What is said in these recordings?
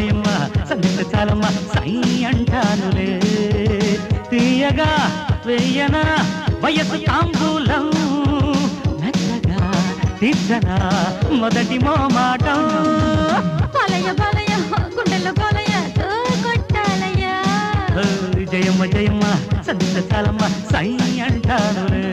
జయమ్మ సందిష్ట చాలమ్మ సై అంటానులే తీయగా వెయ్యన వయసు తాంబూలం మెత్తగా తీర్చనా మొదటి మోమాటం బాలయ్య బాలయ్య గుండెల్లో బాలయ్య కొట్టాలయ్య జయమ్మ జయమ్మ సందిష్ట చాలమ్మ సై అంటానులే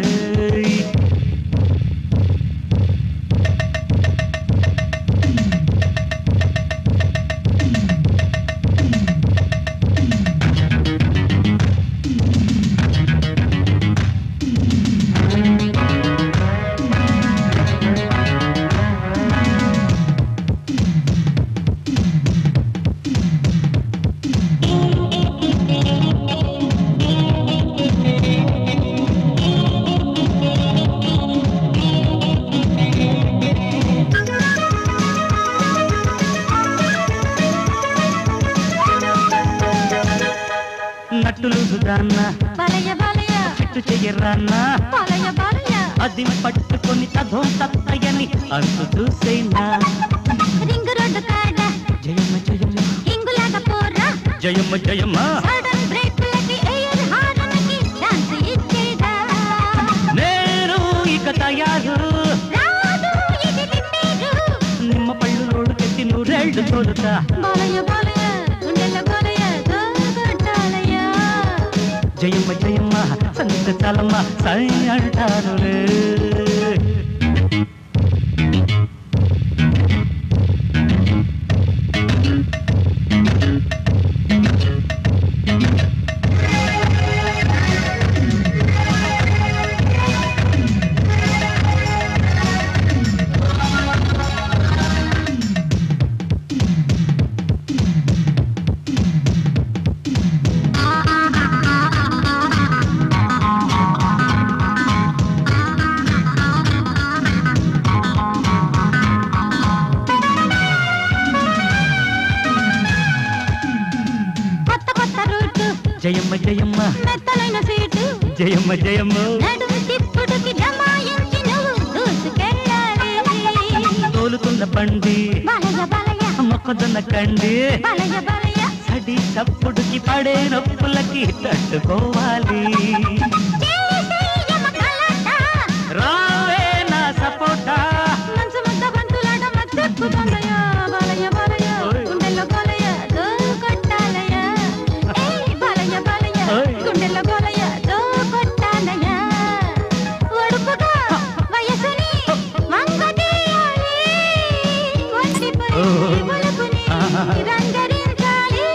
నట్టులు సుదాన్న బాలయ్య బాలయ్య చిట్టు చెయ్యరాన్న బాలయ్య బాలయ్య అది పట్టుకొని తధో తత్తయని అంతు చూసేనా రింగ్ రోడ్డు కాడ జయమ్మ జయమ్మ ఇంగులాగా పోరా జయమ్మ జయమ్మ సడన్ బ్రేక్లకి ఎయిర్ హార్న్కి ఛాన్స్ ఇచ్చేదా నేను ఇక తయారు రాదు ఇది లిప్పేరు నిమ్మ పళ్ళు రోడ్డు పెట్టి నూరేళ్లు తోలుతా బాలయ్య బాలయ్య గుండెల్లో బాలయ్య కొట్టాలయ్య జయమ్మ జయమ్మ సందిష్ట చాలమ్మ సై అంటానులే జయమ్మ జయమ్మ మెత్తలైన సీటు జయమ్మ జయమ్మ నడుము తిప్పుడుకి జమాయించి నువ్వు దూసుకెళ్ళాలి తోలుతున్న బండి బాలయ్య బాలయ్య మొక్కదున్న కండి బాలయ్య బాలయ్య సడి చప్పుడుకి పడే నొప్పులకి తట్టుకోవాలి రావే నా సపోటా మంచు ముద్ద బంతులాట మత్తెక్కుతుందయ్య బాలయ్య బాలయ్య గుండెల్లో బాలయ్య కొట్టాలయ్య ఏయ్ బాలయ్య బాలయ్య గుండెల్లో బాలయ్య కొట్టాలయ్య ఒడుపుగా వయసుని మంగటీయాలి వండిపోయి ఒలుపుని రంగరించాలి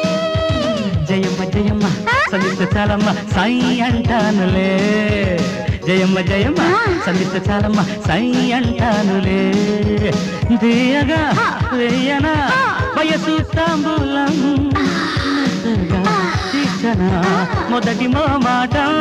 జయమ్మ జయమ్మ సందిష్ట చాలమ్మ సై అంటానులే జయమ్మ జయమ్మ సందిష్ట చాలమ్మ సై అంటానులే తీయగా వేయన వయసు తాంబూలం మెత్తగా తీర్చనా మొదటి మోమాటం